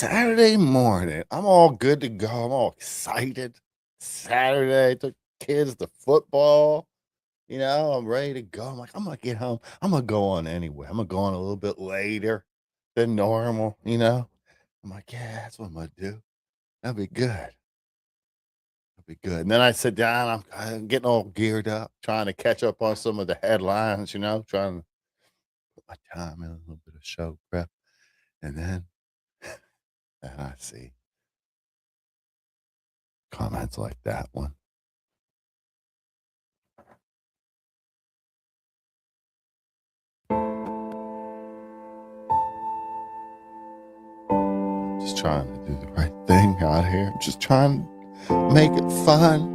Saturday morning. I'm all good to go. I'm all excited. Saturday, took kids to football. I'm ready to go. I'm like, I'm gonna get home. I'm gonna go on anyway. I'm gonna go on a little bit later than normal. I'm like, yeah, that's what I'm gonna do. That'll be good. That'll be good. And then I sit down, I'm getting all geared up, trying to catch up on some of the headlines, trying to put my time in a little bit of show prep. And then I see comments like that one. Just trying to do the right thing out here. Just trying to make it fun.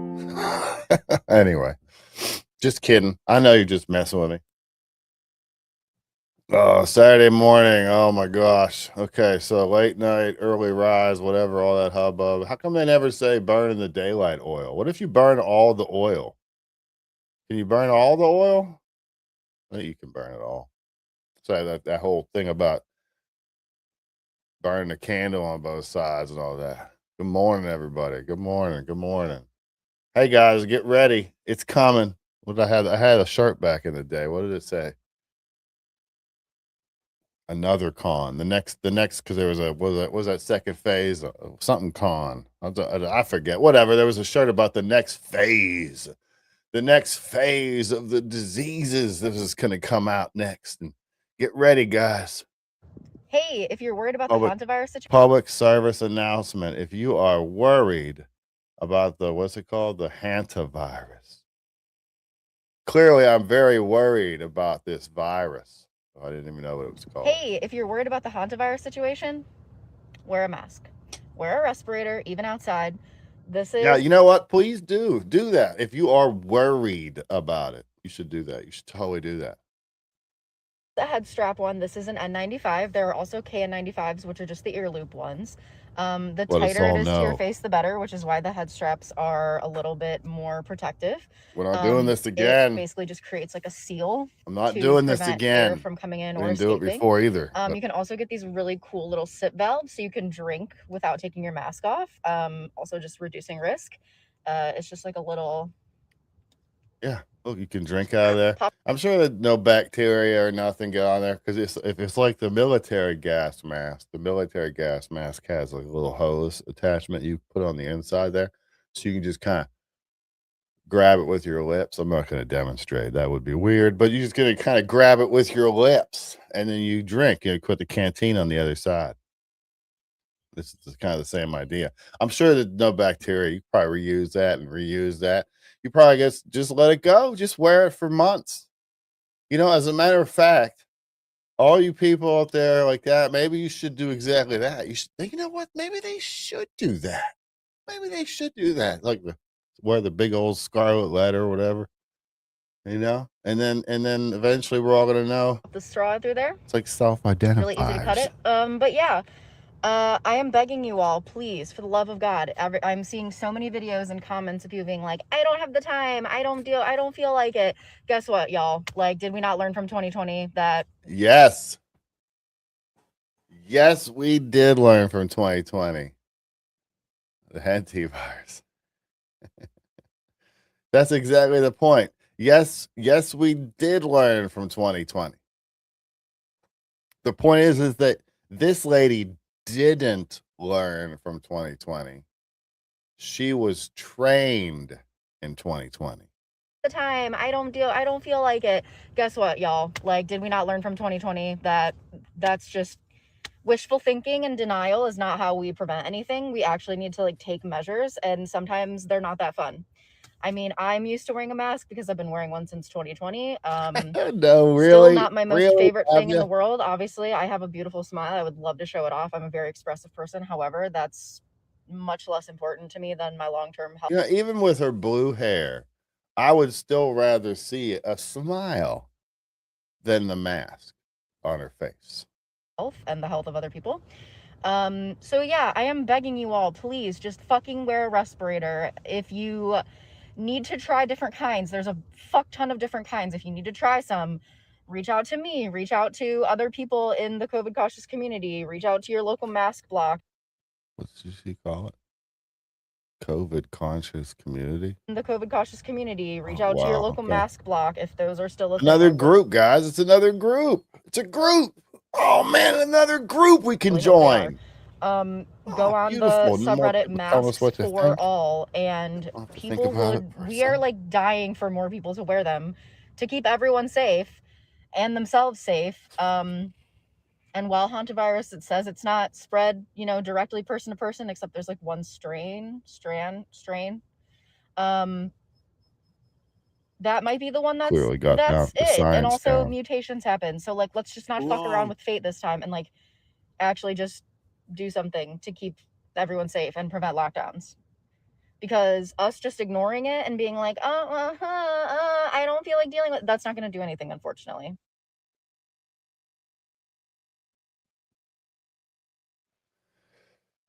Anyway, just kidding. I know you're just messing with me. Oh, Saturday morning. Oh my gosh. Okay, so late night, early rise, whatever, all that hubbub. How come they never say burn in the daylight oil? What if you burn all the oil? Can you burn all the oil? I think you can burn it all. So that whole thing about burning the candle on both sides and all that. Good morning, everybody. Good morning. Good morning. Hey guys, get ready. It's coming. What did I have? I had a shirt back in the day. What did it say? Another con. The next, because there was was that second phase, something con. I forget. Whatever. There was a shirt about the next phase of the diseases that is going to come out next. And get ready, guys. Hey, if you're worried about the hantavirus situation, public service announcement. If you are worried about the what's it called? The hantavirus. Clearly, I'm very worried about this virus. I didn't even know what it was called. Hey, if you're worried about the hantavirus situation, wear a mask. Wear a respirator, even outside. This Yeah, is you know what? Please do that. If you are worried about it, you should do that. You should totally do that. the head strap one. This is an N95. There are also KN95s, which are just the ear loop ones. The Let us tighter it all is to your know. face, the better, which is why the head straps are a little bit more protective. We're not doing this It again. basically just creates like a seal I'm not to doing this prevent air again. from coming in We or didn't do it escaping. before either. You can also get these really cool little sip valves so you can drink without taking your mask off. Also just reducing risk. It's just like a little Yeah, look, you can drink out of there. I'm sure that no bacteria or nothing get on there because if it's like the military gas mask. The military gas mask has like a little hose attachment you put on the inside there, so you can just kind of grab it with your lips. I'm not going to demonstrate; that would be weird. But you're just going to kind of grab it with your lips, and then you drink. You put the canteen on the other side. This is kind of the same idea. I'm sure that no bacteria. You probably reuse that and reuse that. You probably just let it go. Just wear it for months. As a matter of fact, all you people out there like that, maybe you should do exactly that. You should think, you know what? Maybe they should do that. Maybe they should do that. Like wear the big old scarlet letter or whatever, and then eventually we're all gonna know. the straw through there. It's like self-identifiers. Really easy to cut it. But yeah, I am begging you all, please, for the love of God. I'm seeing so many videos and comments of you being like, I don't have the time. I don't feel like it. Guess what, y'all? Like, did we not learn from 2020 that? Yes. Yes, we did learn from 2020. The antivirus. That's exactly the point. Yes, we did learn from 2020. The point is that this lady didn't learn from 2020. She was trained in 2020. The time I don't feel like it. Guess what, y'all? Like, did we not learn from 2020 that that's just wishful thinking and denial is not how we prevent anything. We actually need to like take measures, and sometimes they're not that fun. I mean, I'm used to wearing a mask because I've been wearing one since 2020. No, really? Still not my most really? favorite thing in the world. Obviously, I have a beautiful smile. I would love to show it off. I'm a very expressive person. However, that's much less important to me than my long-term health. Even with her blue hair, I would still rather see a smile than the mask on her face. And the health of other people. So yeah, I am begging you all, please just fucking wear a respirator. If you need to try different kinds, there's a fuck ton of different kinds. If you need to try some, reach out to me, reach out to other people in the COVID cautious community, reach out to your local mask block. What did she call it? COVID conscious community? The COVID cautious community, reach Oh, out to your wow, local okay. mask block if those are still a thing. Another group, guys. It's another group. It's a group. Oh man, another group we can join. Go on the Beautiful. No more subreddit people telling us masks what to for think. all, and I'll have to think people about it would for a we are second. like dying for more people to wear them to keep everyone safe and themselves safe. And while hantavirus, it says it's not spread, directly person to person, except there's like one strain. That might be the one Clearly got that's the it. And science also down. mutations happen. So like, let's just not fuck around with fate this time and like actually just do something to keep everyone safe and prevent lockdowns. Because us just ignoring it and being like, I don't feel like dealing with, that's not going to do anything, unfortunately.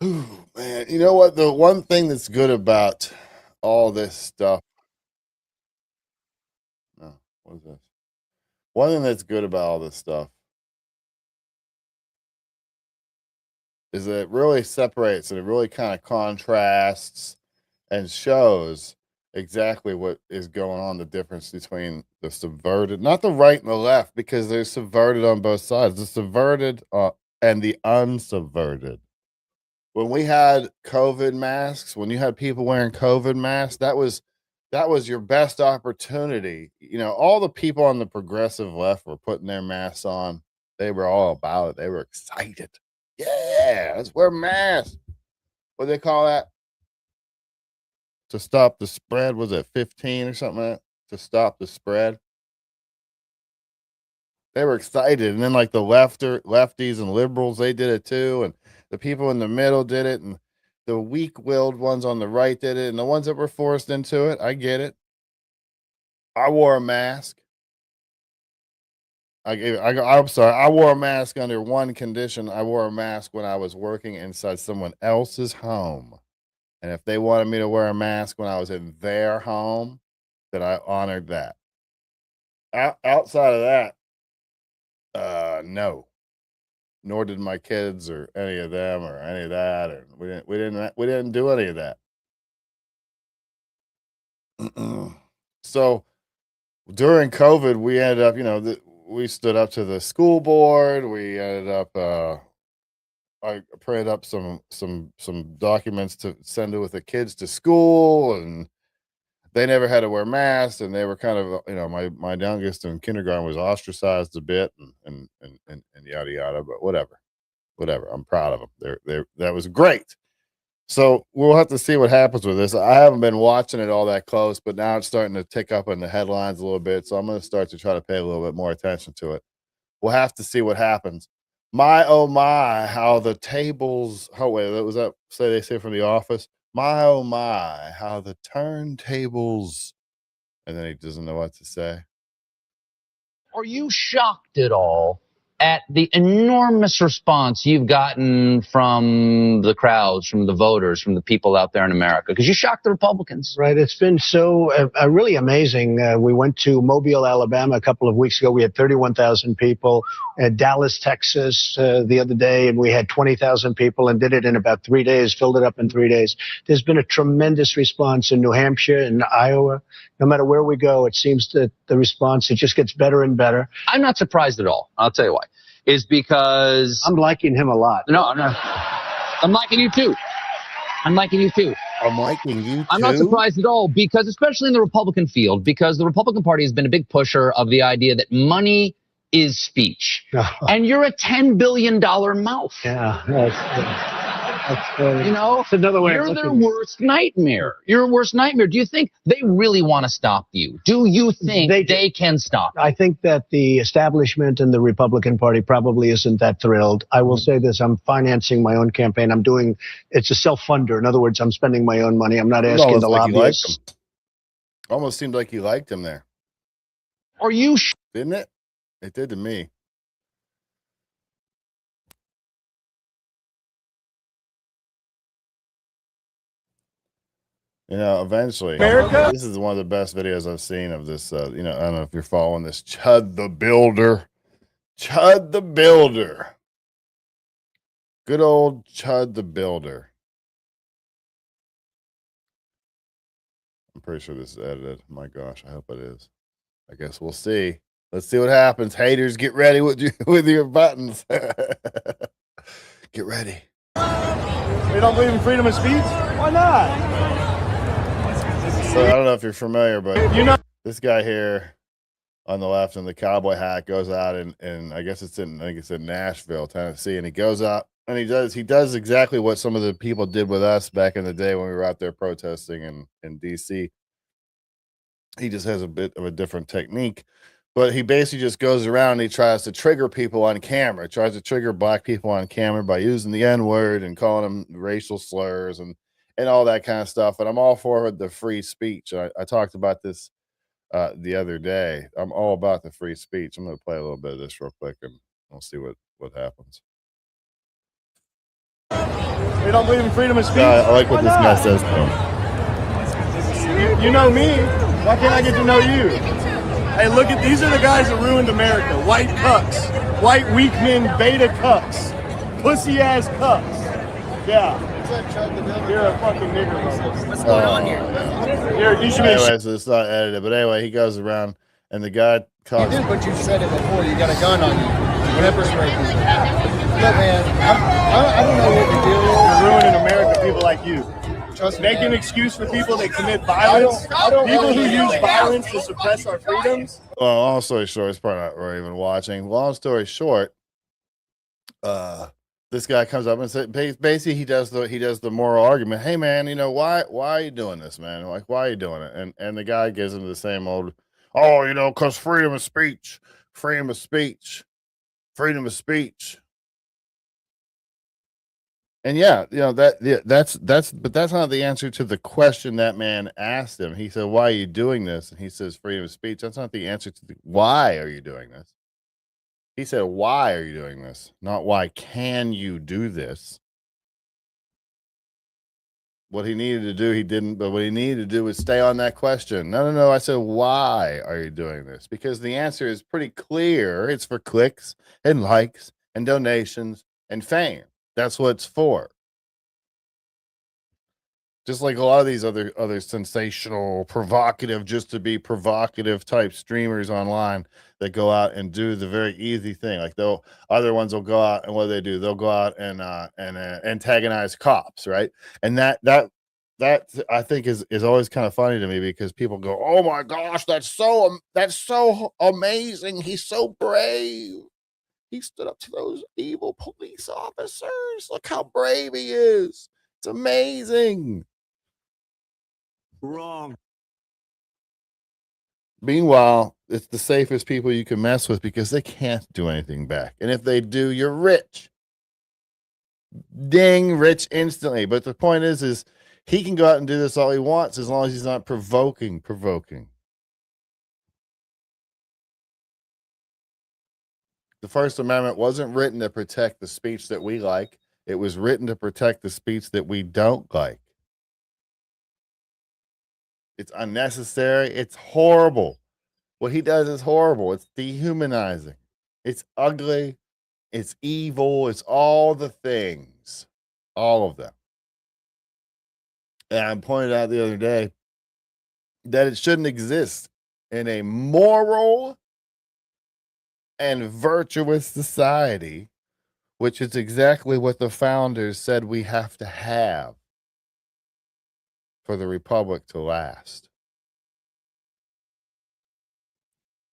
Ooh, man, you know what? The one thing that's good about all this stuff. No, what is this? One thing that's good about all this stuff is that it really separates and it really kind of contrasts and shows exactly what is going on, the difference between the subverted, not the right and the left, because they're subverted on both sides, the subverted and the unsubverted. When we had COVID masks, when you had people wearing COVID masks, that was your best opportunity. All the people on the progressive left were putting their masks on. They were all about it. They were excited. Yeah, let's wear masks. What do they call that? to stop the spread. Was it 15 or something like that? To stop the spread? They were excited, and then, like, the lefties and liberals, they did it too, and the people in the middle did it, and the weak-willed ones on the right did it, and the ones that were forced into it, I get it. I wore a mask. I'm sorry, I wore a mask under one condition. I wore a mask when I was working inside someone else's home, and if they wanted me to wear a mask when I was in their home, then I honored that. Outside of that, no. Nor did my kids or any of them or any of that, or we didn't do any of that. So during COVID, we ended up, we stood up to the school board. We ended up, I printed up some documents to send with the kids to school, and they never had to wear masks, and they were kind of, my youngest in kindergarten was ostracized a bit, and yada yada. But whatever. I'm proud of them. That was great. So we'll have to see what happens with this. I haven't been watching it all that close, but now it's starting to tick up in the headlines a little bit. So I'm going to start to try to pay a little bit more attention to it. We'll have to see what happens. My oh my, how the tables. Oh wait, that was that. They say from The Office. My oh my, how the turntables. And then he doesn't know what to say. Are you shocked at all at the enormous response you've gotten from the crowds, from the voters, from the people out there in America? Because you shocked the Republicans. Right. It's been so really amazing. We went to Mobile, Alabama a couple of weeks ago. We had 31,000 people. At Dallas, Texas the other day, and we had 20,000 people, and did it in about 3 days, filled it up in 3 days. There's been a tremendous response in New Hampshire and Iowa. No matter where we go, it seems that the response, it just gets better and better. I'm not surprised at all. I'll tell you why. Is because I'm liking him a lot. No, I'm liking you too. I'm liking you too. I'm liking you too. I'm not surprised at all, because especially in the Republican field, because the Republican Party has been a big pusher of the idea that money is speech. And you're a $10 billion mouth. Yeah. It's another way. You're their worst nightmare. Your worst nightmare. Do you think they really want to stop you? Do you think they can stop you? I think that the establishment and the Republican Party probably isn't that thrilled. I will say this. I'm financing my own campaign. It's a self-funder. In other words, I'm spending my own money. I'm not asking the lobbyists. Almost seemed like you liked him there. Are you Didn't it? It did to me. Eventually, America? This is one of the best videos I've seen of this. I don't know if you're following this. Chud the Builder. Good old Chud the Builder. I'm pretty sure this is edited. My gosh, I hope it is. I guess we'll see. Let's see what happens. Haters, get ready with your buttons. Get ready. They don't believe in freedom of speech? Why not? So I don't know if you're familiar, but this guy here on the left in the cowboy hat goes out and I guess it's in Nashville, Tennessee, and he goes out and he does exactly what some of the people did with us back in the day when we were out there protesting in DC. He just has a bit of a different technique, but he basically just goes around and he tries to trigger people on camera. He tries to trigger black people on camera by using the N-word and calling them racial slurs and all that kind of stuff. And I'm all for the free speech. I talked about this the other day. I'm all about the free speech. I'm going to play a little bit of this real quick and we'll see what happens. They don't believe in freedom of speech? I like what this guy says. You know me. Why can't I get to know you? Hey, look at these are the guys that ruined America. White cucks. White weak men, beta cucks. Pussy ass cucks. Yeah. You're a fucking nigger. What's going on here? You should be Anyways, it's not edited, but anyway, he goes around and the guy calls. You did, but you said it before. You got a gun on you. Whatever straight. Look, man, I don't know what the deal is. You're ruining America, people like you. Trust me. Make an excuse for people that commit violence. People who use violence to suppress our freedoms. Well, long story short, it's probably not really even watching. Long story short, this guy comes up and says, basically he does the moral argument. Hey man, you know, why are you doing this, man? Like, why are you doing it? And the guy gives him the same old, oh, you know, because freedom of speech. And yeah, you know, that's but that's not the answer to the question that man asked him. He said, why are you doing this? And he says, freedom of speech. That's not the answer to why are you doing this? He said, why are you doing this? Not why can you do this? What he needed to do, he didn't, but what he needed to do was stay on that question. No. I said, why are you doing this? Because the answer is pretty clear. It's for clicks and likes and donations and fame. That's what it's for. Just like a lot of these other sensational, provocative, just to be provocative type streamers online that go out and do the very easy thing. Like other ones will go out and what do? They'll go out and antagonize cops, right? And that I think is always kind of funny to me because people go, "Oh my gosh, that's so amazing! He's so brave. He stood up to those evil police officers. Look how brave he is. It's amazing." Wrong. Meanwhile, it's the safest people you can mess with because they can't do anything back. And if they do, you're rich. Ding, rich instantly. But the point is he can go out and do this all he wants as long as he's not provoking. The First Amendment wasn't written to protect the speech that we like. It was written to protect the speech that we don't like. It's unnecessary. It's horrible. What he does is horrible. It's dehumanizing. It's ugly. It's evil. It's all the things. All of them. And I pointed out the other day that it shouldn't exist in a moral and virtuous society, which is exactly what the founders said we have to have for the republic to last.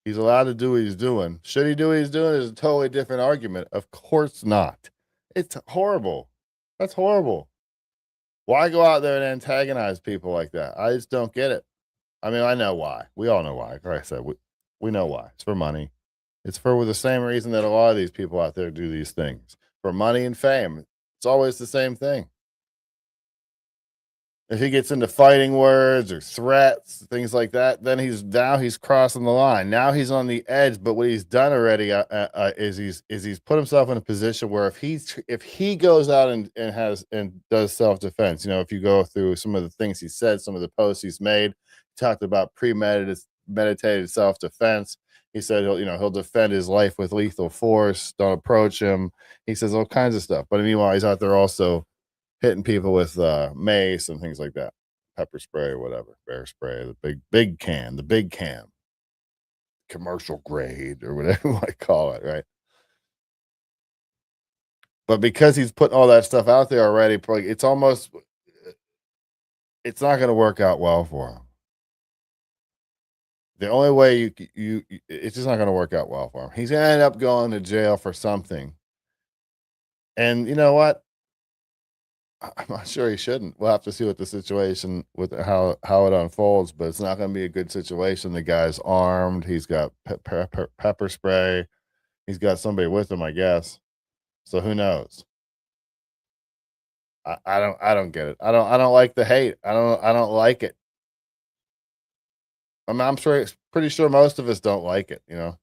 He's allowed to do what he's doing. Should he do what he's doing is a totally different argument. Of course not. It's horrible. That's horrible. Why go out there and antagonize people like that? I just don't get it. I mean, I know why. We all know why. Like I said, we know why. It's for money. It's for the same reason that a lot of these people out there do these things. For money and fame. It's always the same thing. If he gets into fighting words or threats, things like that, then he's crossing the line. Now he's on the edge. But what he's done already is he's put himself in a position where if he goes out and does self-defense, you know, if you go through some of the things he said, some of the posts he's made, he talked about premeditated self-defense. He said he'll defend his life with lethal force. Don't approach him. He says all kinds of stuff. But meanwhile, he's out there also hitting people with mace and things like that, pepper spray or whatever, bear spray, the big can, commercial grade or whatever you want to call it, right? But because he's putting all that stuff out there already, it's not going to work out well for him. The only way it's just not going to work out well for him. He's going to end up going to jail for something. And you know what? I'm not sure he shouldn't. We'll have to see what the situation with how it unfolds, but it's not going to be a good situation. The guy's armed. He's got pepper spray. He's got somebody with him, I guess. So who knows? I don't get it. I don't like the hate. I don't like it. I mean, I'm pretty sure most of us don't like it, you know.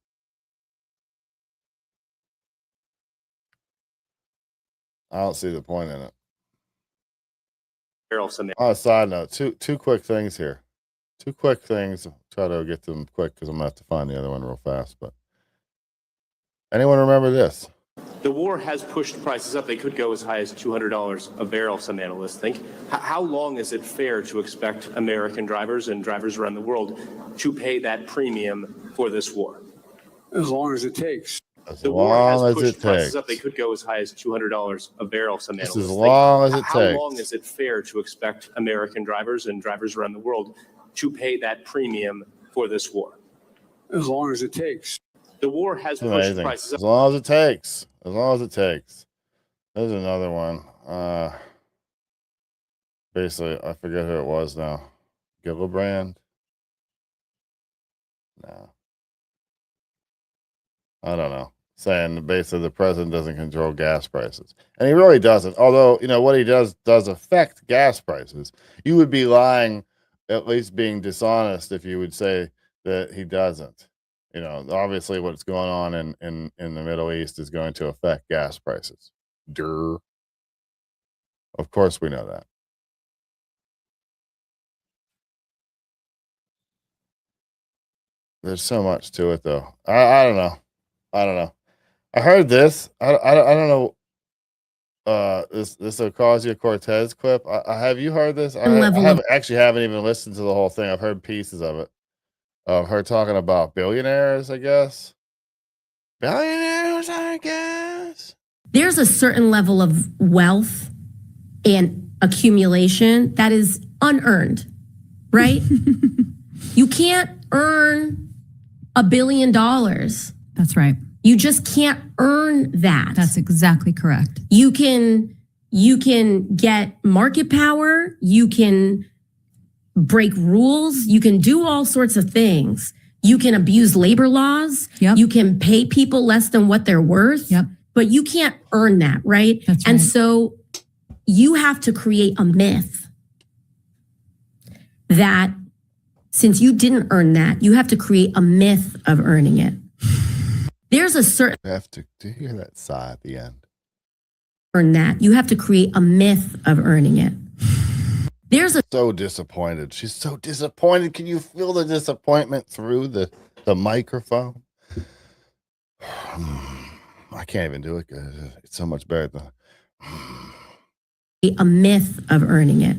I don't see the point in it. On a side note, two quick things here. Two quick things. I'll try to get to them quick because I'm gonna have to find the other one real fast. But anyone remember this? The war has pushed prices up. They could go as high as $200 a barrel, some analysts think. How long is it fair to expect American drivers and drivers around the world to pay that premium for this war? As long as it takes. The war has pushed prices up. They could go as high as $200 a barrel, some analysts think. As long as it takes. How long is it fair to expect American drivers and drivers around the world to pay that premium for this war? As long as it takes. The war has pushed prices up. As long as it takes. As long as it takes. There's another one. Basically, I forget who it was now. Gillibrand? No. I don't know. Saying basically the president doesn't control gas prices. And he really doesn't. Although, what he does affect gas prices. You would be lying, at least being dishonest, if you would say that he doesn't. Obviously what's going on in the Middle East is going to affect gas prices. Durr. Of course we know that. There's so much to it though. I don't know. I don't know. I heard this. I don't know. This Ocasio-Cortez clip. Have you heard this? Haven't even listened to the whole thing. I've heard pieces of it. Of her talking about billionaires, I guess. Billionaires, I guess. There's a certain level of wealth and accumulation that is unearned, right? You can't earn $1 billion. That's right. You just can't earn that. That's exactly correct. You can get market power, you can break rules, you can do all sorts of things. You can abuse labor laws, you can pay people less than what they're worth, but you can't earn that, right? That's right. And so you have to create a myth that since you didn't earn that, you have to create a myth of earning it. There's a certain... Do you hear that sigh at the end? Earn that. You have to create a myth of earning it. So disappointed. She's so disappointed. Can you feel the disappointment through the microphone? I can't even do it. It's so much better than... A myth of earning it.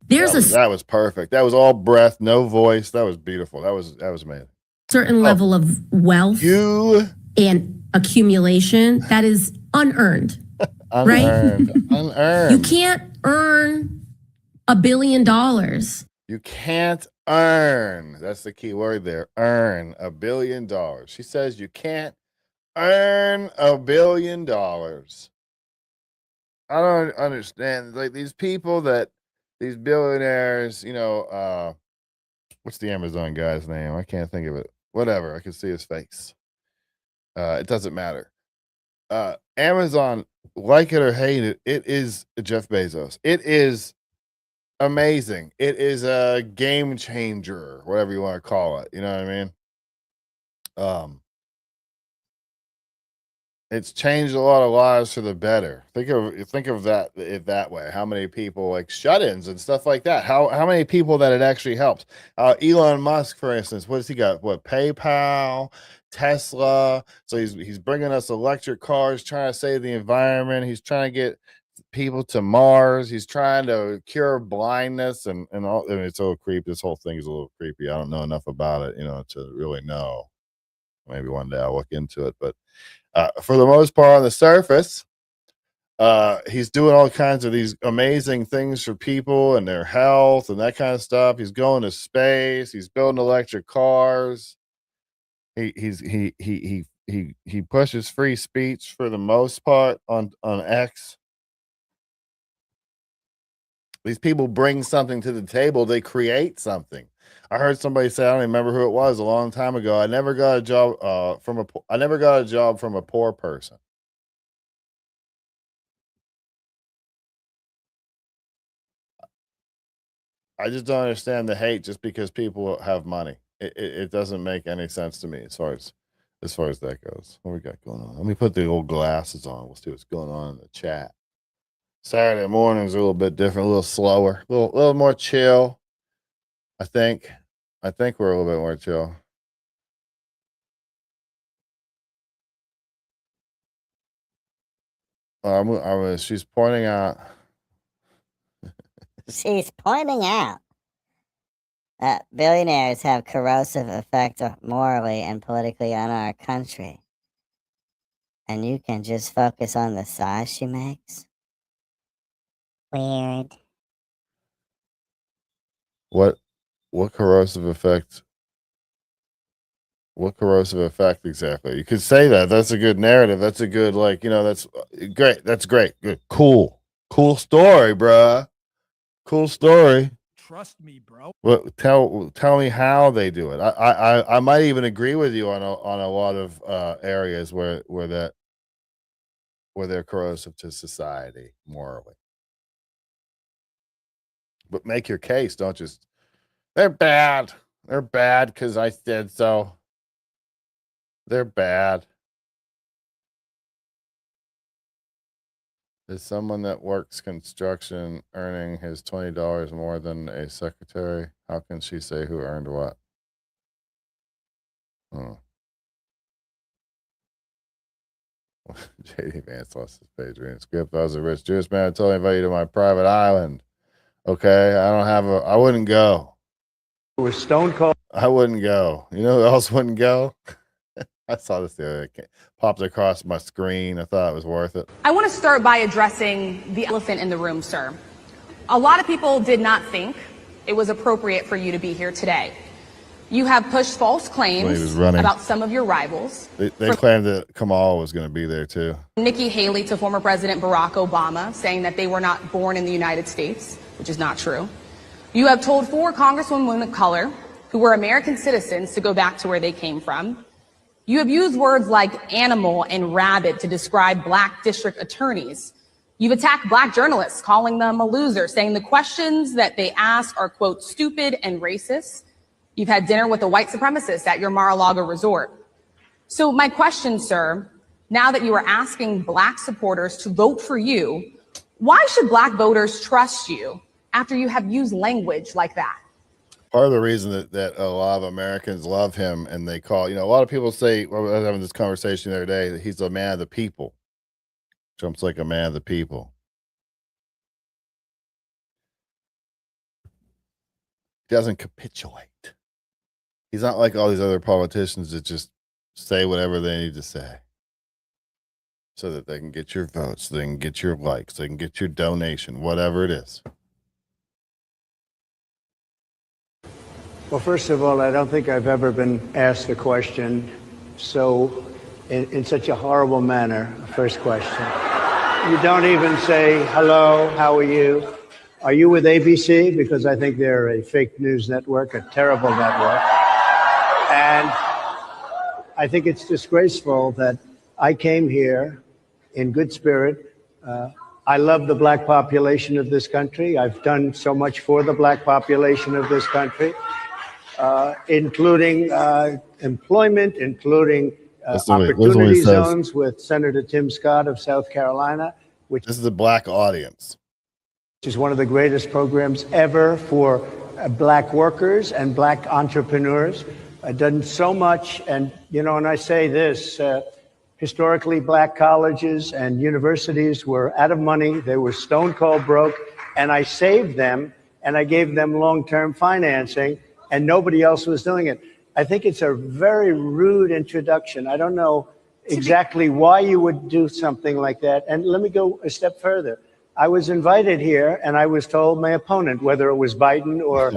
That was perfect. That was all breath, no voice. That was beautiful. That was amazing. Certain level of wealth and accumulation that is unearned. Unearned. Right? Unearned. You can't earn $1 billion. You can't earn. That's the key word there. Earn $1 billion. She says you can't earn $1 billion. I don't understand. Like these people these billionaires, what's the Amazon guy's name? I can't think of it. Whatever. I can see his face. It doesn't matter. Amazon, like it or hate it, it is Jeff Bezos. It is amazing. It is a game changer, whatever you want to call it. You know what I mean? It's changed a lot of lives for the better. Think of that way. How many people like shut-ins and stuff like that? How many people that it actually helps? Elon Musk, for instance, what has he got? What, PayPal, Tesla? So he's bringing us electric cars, trying to save the environment. He's trying to get people to Mars. He's trying to cure blindness and all. I mean, it's a little creepy. This whole thing is a little creepy. I don't know enough about it, to really know. Maybe one day I'll look into it, but. For the most part, on the surface, he's doing all kinds of these amazing things for people and their health and that kind of stuff. He's going to space. He's building electric cars. He pushes free speech for the most part on X. These people bring something to the table. They create something. I heard somebody say, I don't remember who it was, a long time ago. I never got a job from a poor person. I just don't understand the hate just because people have money. It doesn't make any sense to me as far as that goes. What we got going on? Let me put the old glasses on. We'll see what's going on in the chat. Saturday mornings are a little bit different, a little slower, a little more chill. I think we're a little bit more chill. She's pointing out. She's pointing out that billionaires have corrosive effect morally and politically on our country. And you can just focus on the size she makes. Weird. What corrosive effect What corrosive effect exactly? You could say that. That's a good narrative. That's a good, like, that's great. That's great. Good. Cool story, bruh. Cool story. Trust me, bro. Well, tell me how they do it. I might even agree with you on a lot of areas where they're corrosive to society morally. But make your case. Don't just, they're bad. They're bad because I said so. They're bad. Is someone that works construction earning his $20 more than a secretary? How can she say who earned what? JD Vance lost his page. Reading script. I was a rich Jewish man. Told me to invite you to my private island. Okay, I wouldn't go. It was stone cold. I wouldn't go. You know who else wouldn't go? I saw this the other day. Popped across my screen. I thought it was worth it. I want to start by addressing the elephant in the room, sir. A lot of people did not think it was appropriate for you to be here today. You have pushed false claims about some of your rivals. They claimed that Kamal was going to be there too. Nikki Haley to former President Barack Obama, saying that they were not born in the United States, which is not true. You have told 4 congresswomen of color who were American citizens to go back to where they came from. You have used words like animal and rabid to describe black district attorneys. You've attacked black journalists, calling them a loser, saying the questions that they ask are, quote, stupid and racist. You've had dinner with a white supremacist at your Mar-a-Lago resort. So my question, sir, now that you are asking black supporters to vote for you, why should black voters trust you after you have used language like that? Part of the reason that a lot of Americans love him, and they call, a lot of people say, I was having this conversation the other day, that he's a man of the people. Trump's like a man of the people. He doesn't capitulate. He's not like all these other politicians that just say whatever they need to say so that they can get your votes, they can get your likes, they can get your donation, whatever it is. Well, first of all, I don't think I've ever been asked a question so in such a horrible manner. First question. You don't even say, hello, how are you? Are you with ABC? Because I think they're a fake news network, a terrible network. And I think it's disgraceful that I came here in good spirit. I love the black population of this country. I've done so much for the black population of this country. Including employment, including opportunity zones with Senator Tim Scott of South Carolina. This is a black audience. Which is one of the greatest programs ever for black workers and black entrepreneurs. I've done so much, and and I say this, historically black colleges and universities were out of money. They were stone cold broke, and I saved them, and I gave them long-term financing, and nobody else was doing it. I think it's a very rude introduction. I don't know exactly why you would do something like that. And let me go a step further. I was invited here, and I was told my opponent, whether it was Biden or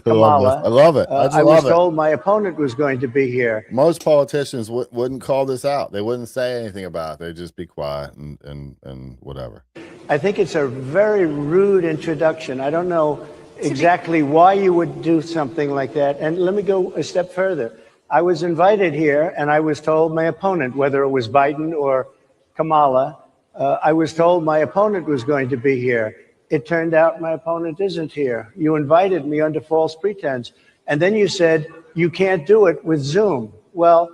Kamala. I love it. I was told my opponent was going to be here. Most politicians wouldn't call this out. They wouldn't say anything about it. They'd just be quiet and whatever. I think it's a very rude introduction. I don't know exactly why you would do something like that. And let me go a step further. I was invited here, and I was told my opponent, whether it was Biden or Kamala, I was told my opponent was going to be here. It turned out my opponent isn't here. You invited me under false pretense. And then you said, you can't do it with Zoom. Well,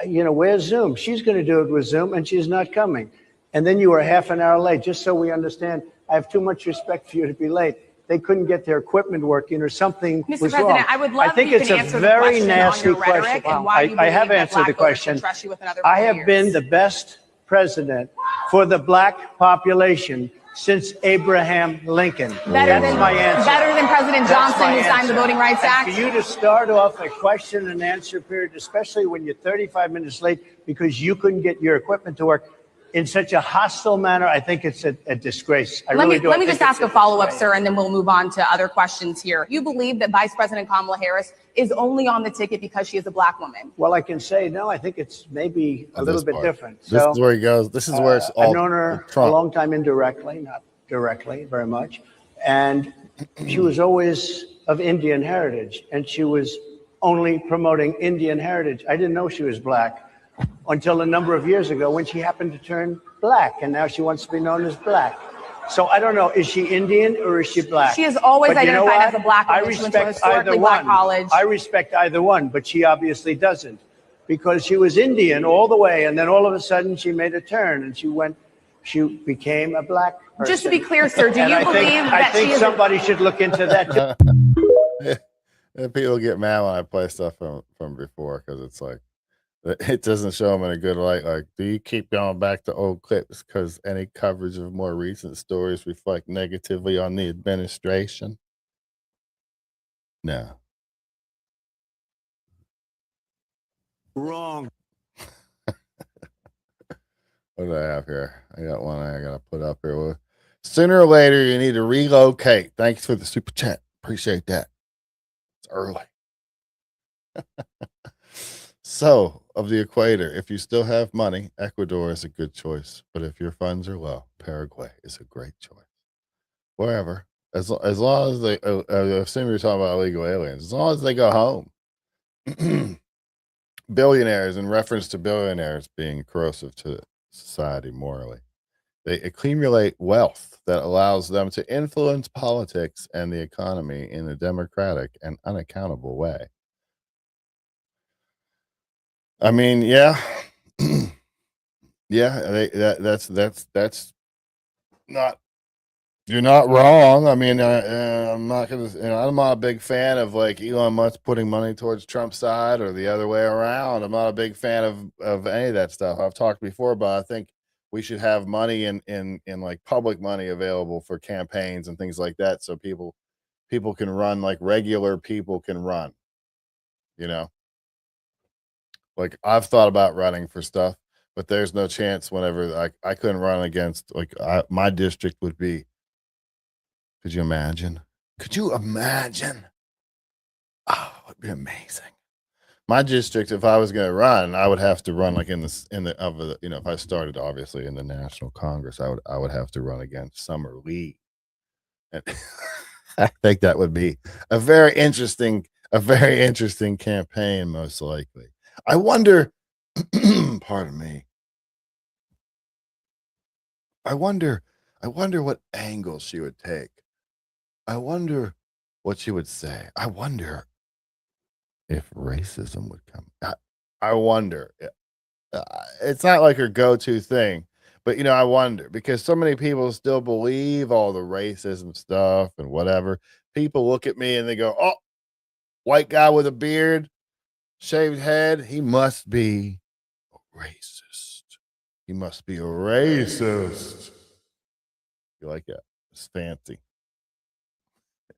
where's Zoom? She's going to do it with Zoom, and she's not coming. And then you were half an hour late. Just so we understand, I have too much respect for you to be late. They couldn't get their equipment working or something was wrong. Mr. President, I would love I think if you it's can a answer very the question nasty on your rhetoric question. and why you I have believe that answered the black voters should question. trust you with another I 4 have years. been the best president for the black population since Abraham Lincoln. That's my answer. Better than President Johnson, who signed the Voting Rights Act. For you to start off a question and answer period, especially when you're 35 minutes late because you couldn't get your equipment to work, in such a hostile manner, I think it's a disgrace. Let me just ask a follow-up, sir, and then we'll move on to other questions here. You believe that Vice President Kamala Harris is only on the ticket because she is a black woman? Well, I can say, no, I think it's maybe a little bit different. This is where he goes. This is where it's all I've known her Trump. a long time indirectly, not directly very much. And she was always of Indian heritage, and she was only promoting Indian heritage. I didn't know she was black until a number of years ago when she happened to turn black, and now she wants to be known as black. So I don't know, is she Indian or is she black? She has always But you know identified what? as a black woman. I She went to a respect either historically black one. college. I respect either one, but she obviously doesn't, because she was Indian all the way, and then all of a sudden she made a turn and she became a black person. Just to be clear, sir, do And you I believe think, that I think she is somebody should look into that too. People get mad when I play stuff from before because it's like it doesn't show them in a good light. Like, do you keep going back to old clips because any coverage of more recent stories reflect negatively on the administration? No. Wrong. What do I have here? I got one I got to put up here. Well, sooner or later, you need to relocate. Thanks for the super chat. Appreciate that. It's early. So, of the equator, if you still have money, Ecuador is a good choice. But if your funds are low, Paraguay is a great choice. Wherever, as long as they, I assume you're talking about illegal aliens, as long as they go home. Billionaires, in reference to billionaires being corrosive to society morally, they accumulate wealth that allows them to influence politics and the economy in a democratic and unaccountable way. I mean, yeah, yeah, that's not. You're not wrong. I mean, I'm not gonna. I'm not a big fan of like Elon Musk putting money towards Trump's side or the other way around. I'm not a big fan of any of that stuff. I've talked before, but I think we should have money in like public money available for campaigns and things like that, so people can run like regular people can run. You know. Like I've thought about running for stuff, but there's no chance whenever I couldn't run against like my district would be. Could you imagine? Could you imagine? Oh, it'd be amazing. My district, if I was going to run, I would have to run like if I started obviously in the National Congress, I would have to run against Summer Lee. And I think that would be a very interesting campaign, most likely. I wonder, pardon me. I wonder what angle she would take. I wonder what she would say. I wonder if racism would come. I wonder. It's not like her go-to thing, but I wonder because so many people still believe all the racism stuff and whatever. People look at me and they go, "Oh, white guy with a beard, shaved head, he must be a racist. He must be a racist." You like that? It's fancy.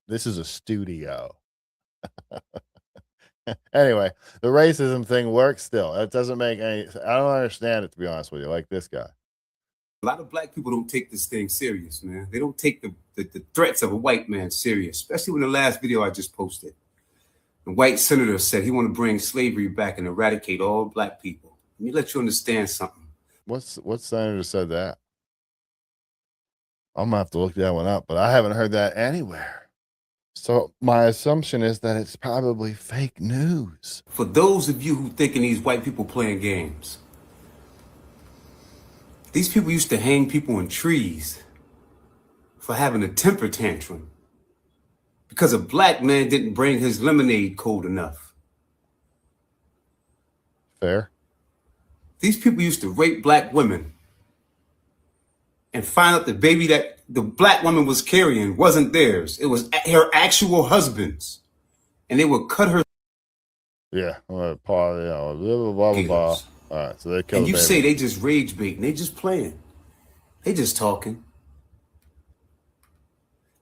This is a studio. Anyway, the racism thing works still. It doesn't make any. I don't understand it, to be honest with you. Like this guy. A lot of black people don't take this thing serious, man. They don't take the threats of a white man serious, especially when the last video I just posted. The white senator said he want to bring slavery back and eradicate all black people. Let me let you understand something. What senator said that? I'm gonna have to look that one up, but I haven't heard that anywhere. So my assumption is that it's probably fake news. For those of you who thinking these white people playing games, these people used to hang people in trees for having a temper tantrum because a black man didn't bring his lemonade cold enough. Fair. These people used to rape black women and find out the baby that the black woman was carrying wasn't theirs. It was her actual husband's. And they would cut her. Yeah. Blah, blah, blah, blah. All right. So they killed. And you the baby. say they just rage baiting. They just playing. They just talking.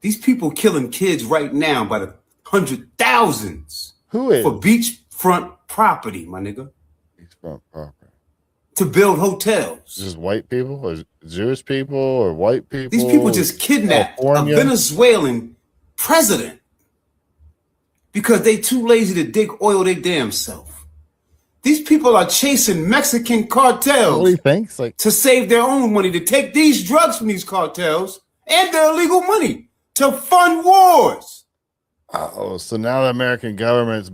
These people killing kids right now by the 100,000s. Who is? For beachfront property, my nigga. Beachfront property. to build hotels. Just white people, or Jewish people, or white people. These people just kidnapped a Venezuelan president because they too lazy to dig oil their damn self. These people are chasing Mexican cartels. What do you think? Like, to save their own money, to take these drugs from these cartels and their illegal money to fund wars. Oh, so now the American government's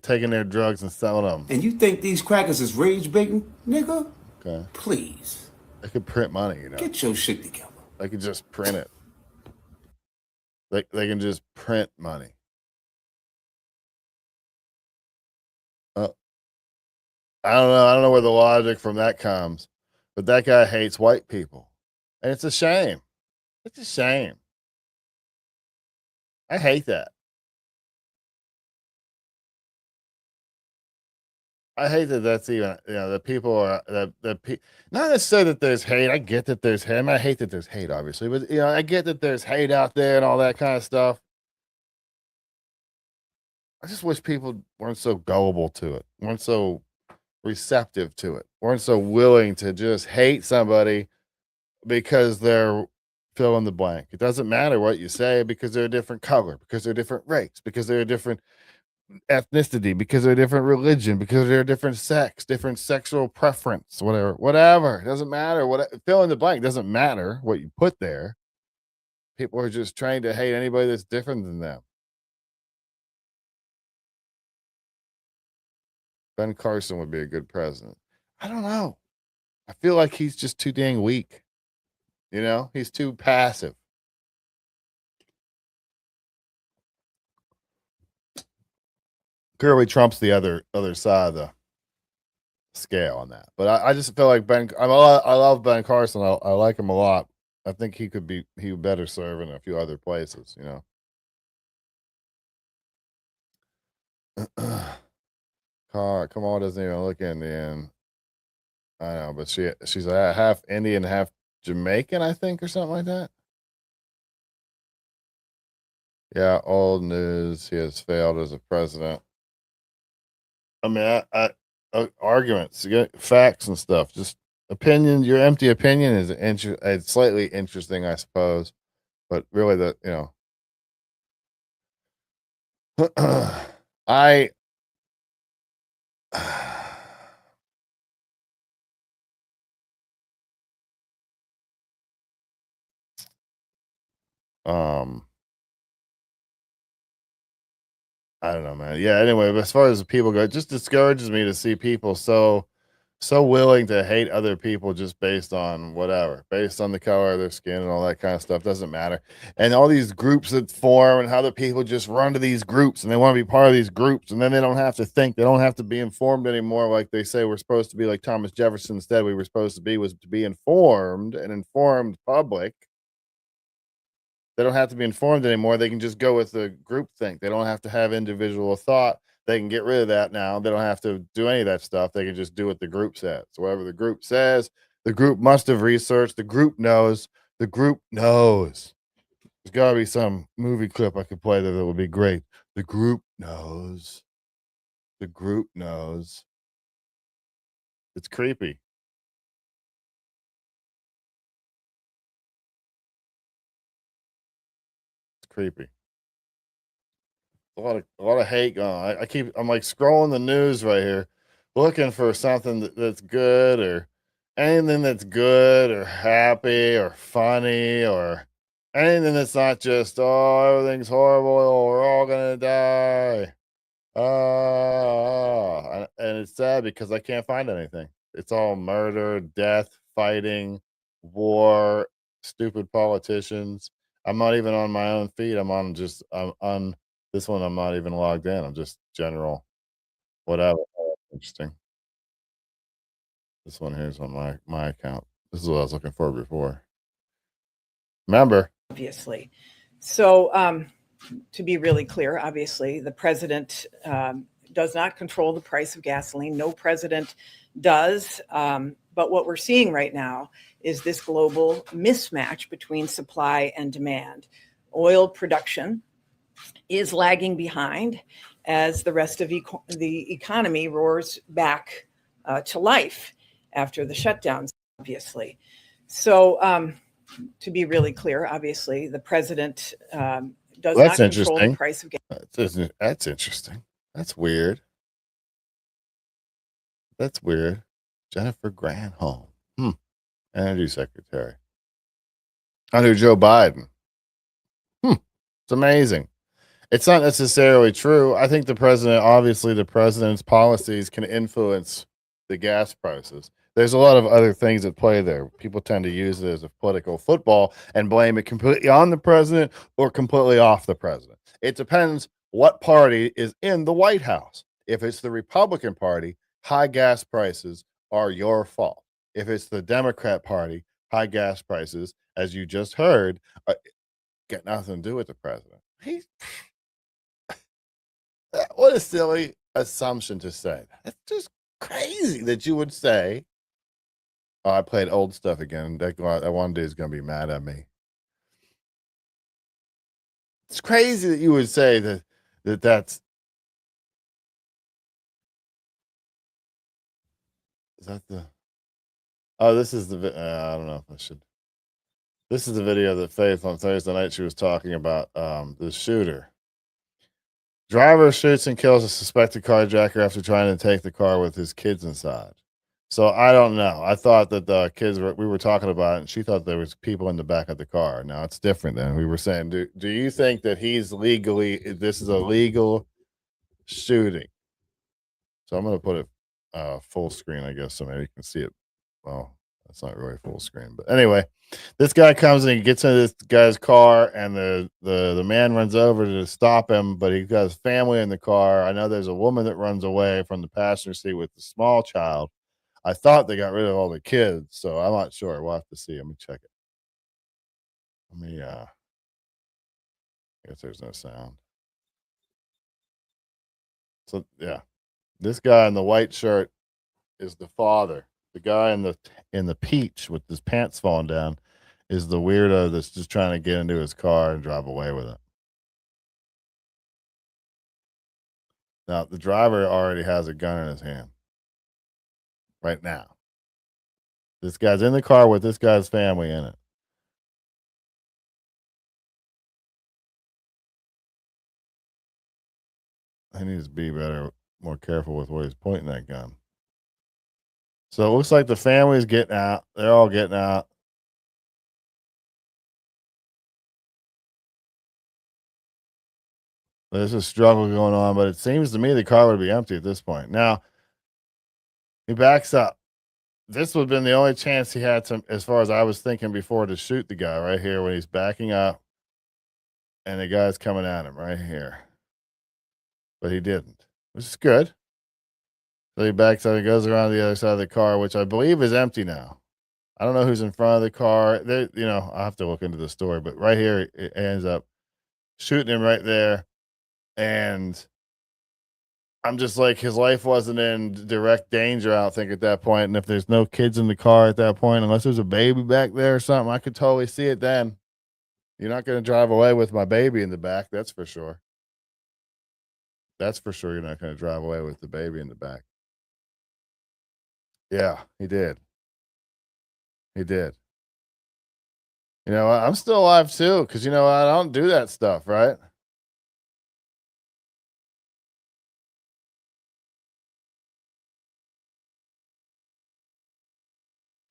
taking their drugs and selling them. And you think these crackers is rage baiting, nigga? Okay. Please. They could print money, you know. Get your shit together. They could just print it. They can just print money. I don't know where the logic from that comes, but that guy hates white people. And it's a shame. It's a shame. I hate that. I hate that that's even, the people are, not necessarily that there's hate. I get that there's hate. I hate that there's hate, obviously, but, I get that there's hate out there and all that kind of stuff. I just wish people weren't so gullible to it, weren't so receptive to it, weren't so willing to just hate somebody because they're fill in the blank. It doesn't matter what you say because they're a different color, because they're a different race, because they're a different ethnicity, because they're a different religion, because they're a different sex, different sexual preference, whatever. It doesn't matter what fill in the blank. Doesn't matter what you put there. People are just trying to hate anybody that's different than them. Ben Carson would be a good president. I don't know. I feel like he's just too dang weak. He's too passive. Clearly, Trump's the other side of the scale on that. But I just feel like I love Ben Carson. I like him a lot. I think he would better serve in a few other places. Kamal doesn't even look Indian. I know, but she's half Indian, half Jamaican, I think, or something like that. Yeah, old news. He has failed as a president. I mean, arguments, facts and stuff. Just opinion. Your empty opinion is it's slightly interesting, I suppose, but really, I. I don't know, man. Yeah, anyway, but as far as the people go, it just discourages me to see people so willing to hate other people just based on whatever, based on the color of their skin and all that kind of stuff. Doesn't matter. And all these groups that form and how the people just run to these groups and they want to be part of these groups, and then they don't have to think, they don't have to be informed anymore, like they say we're supposed to be. Like Thomas Jefferson said we were supposed to be, was to be informed, an informed public. They don't have to be informed anymore. They can just go with the group think. They don't have to have individual thought. They can get rid of that now. They don't have to do any of that stuff. They can just do what the group says. So whatever the group says, the group must have researched. The group knows. The group knows. There's got to be some movie clip I could play that would be great. The group knows. The group knows. It's creepy. Creepy. A lot of hate going on. I'm like scrolling the news right here, looking for something that's good, or anything that's good or happy or funny, or anything that's not just, oh, everything's horrible, or we're all gonna die. And it's sad because I can't find anything. It's all murder, death, fighting, war, stupid politicians. I'm not even on my own feed. I'm on this one. I'm not even logged in. I'm just general, whatever. Interesting. This one here is on my account. This is what I was looking for before. Remember. Obviously. So to be really clear, obviously, the president does not control the price of gasoline. No president does. But what we're seeing right now is this global mismatch between supply and demand. Oil production is lagging behind as the rest of the economy roars back to life. after the shutdowns, obviously. So to be really clear, obviously, the president does not control the price of gas. That's interesting. That's weird. That's weird. Jennifer Granholm, Energy Secretary under Joe Biden. It's amazing. It's not necessarily true. I think the president's policies can influence the gas prices. There's a lot of other things at play there. People tend to use it as a political football and blame it completely on the president or completely off the president. It depends what party is in the White House. If it's the Republican Party, high gas prices are your fault. If it's the Democrat Party, high gas prices, as you just heard, got nothing to do with the president. What a silly assumption to say. That's just crazy that you would say, oh, I played old stuff again. That one dude's going to be mad at me. It's crazy that you would say that's. Is that the. Oh, this is the. I don't know if I should. This is the video that Faith on Thursday night, she was talking about the shooter. Driver shoots and kills a suspected carjacker after trying to take the car with his kids inside. So I don't know. I thought that the kids we were talking about it, and she thought there was people in the back of the car. Now it's different than we were saying. Do you think that this is a legal shooting? So I'm going to put it full screen, I guess, so maybe you can see it. Well, that's not really full screen, but anyway, this guy comes and he gets into this guy's car, and the man runs over to stop him, but he's got his family in the car. I know there's a woman that runs away from the passenger seat with the small child. I thought they got rid of all the kids, so I'm not sure. We'll have to see. Let me check it. I guess there's no sound. So yeah, this guy in the white shirt is the father. The guy in the peach with his pants falling down is the weirdo that's just trying to get into his car and drive away with it. Now, the driver already has a gun in his hand right now. This guy's in the car with this guy's family in it. He needs to be more careful with where he's pointing that gun. So it looks like the family's getting out. They're all getting out. There's a struggle going on, but it seems to me the car would be empty at this point. Now, he backs up. This would have been the only chance he had to, as far as I was thinking before, to shoot the guy right here when he's backing up. And the guy's coming at him right here. But he didn't, which is good. So he backs up and goes around the other side of the car, which I believe is empty now. I don't know who's in front of the car. I'll have to look into the story, but right here, it ends up shooting him right there. And I'm just like, his life wasn't in direct danger, I don't think, at that point. And if there's no kids in the car at that point, unless there's a baby back there or something, I could totally see it then. You're not going to drive away with my baby in the back, that's for sure. That's for sure you're not going to drive away with the baby in the back. Yeah, he did. He did. You know, I'm still alive too, because you know I don't do that stuff, right?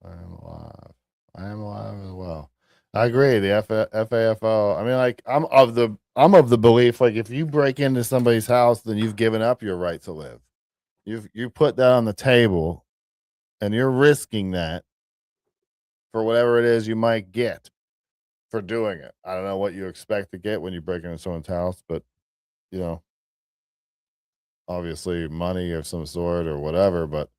I am alive. I am alive as well. I agree. The FAFO. I mean, like, I'm of the belief, like, if you break into somebody's house, then you've given up your right to live. You put that on the table, and you're risking that for whatever it is you might get for doing it. I don't know what you expect to get when you break into someone's house, but you know, obviously money of some sort or whatever, but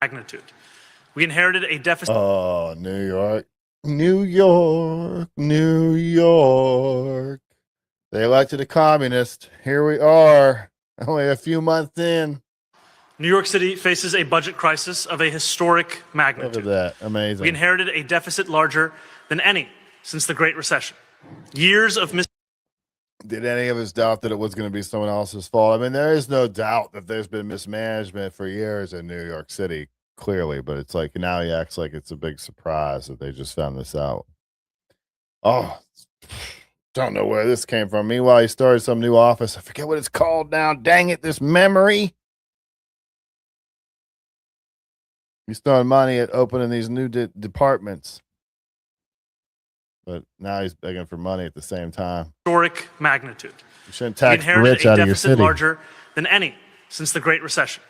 magnitude. We inherited a deficit. Oh, New York. New York. New York. They elected a communist. Here we are, only a few months in. New York City faces a budget crisis of a historic magnitude. Look at that. Amazing. We inherited a deficit larger than any since the Great Recession. Years of Did any of us doubt that it was going to be someone else's fault? I mean, there is no doubt that there's been mismanagement for years in New York City, clearly, but it's like now he acts like it's a big surprise that they just found this out. Oh, don't know where this came from. Meanwhile, he started some new office. I forget what it's called now. Dang it, this memory. He's throwing money at opening these new departments. But now he's begging for money at the same time. historic magnitude. You shouldn't We tax the inherited rich a out of your deficit city. larger than any since the Great Recession.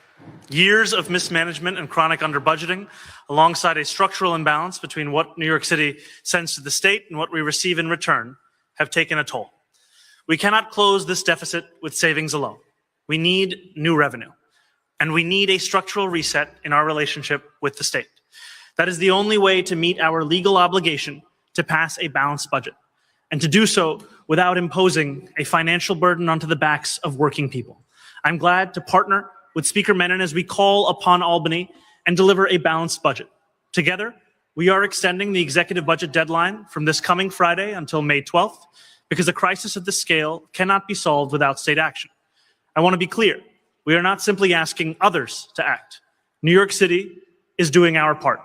Years of mismanagement and chronic under-budgeting, alongside a structural imbalance between what New York City sends to the state and what we receive in return, have taken a toll. We cannot close this deficit with savings alone. We need new revenue, and we need a structural reset in our relationship with the state. That is the only way to meet our legal obligation to pass a balanced budget, and to do so without imposing a financial burden onto the backs of working people. I'm glad to partner with Speaker Menon as we call upon Albany and deliver a balanced budget. Together, we are extending the executive budget deadline from this coming Friday until May 12th, because a crisis of this scale cannot be solved without state action. I want to be clear. We are not simply asking others to act. New York City is doing our part.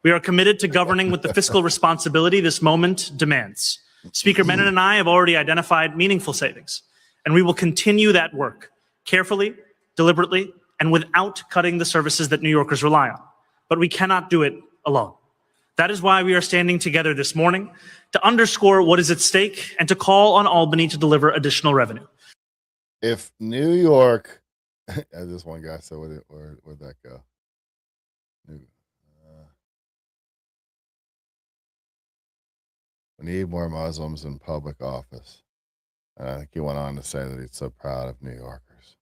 We are committed to governing with the fiscal responsibility this moment demands. Speaker Menon and I have already identified meaningful savings, and we will continue that work carefully, deliberately, and without cutting the services that New Yorkers rely on. But we cannot do it alone. That is why we are standing together this morning to underscore what is at stake and to call on Albany to deliver additional revenue. If New York, as this one guy said, where'd that go? We need more Muslims in public office. And I think he went on to say that he's so proud of New Yorkers.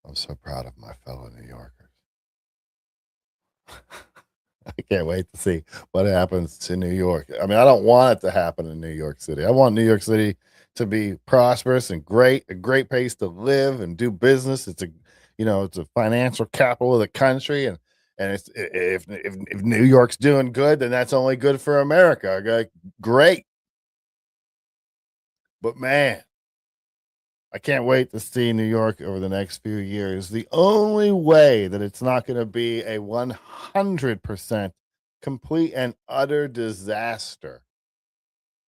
I'm so proud of my fellow New Yorkers. I can't wait to see what happens to New York. I mean, I don't want it to happen in New York City. I want New York City to be prosperous and great, a great place to live and do business. It's it's a financial capital of the country, and it's if New York's doing good, then that's only good for America. Great. But man, I can't wait to see New York over the next few years. The only way that it's not going to be a 100% complete and utter disaster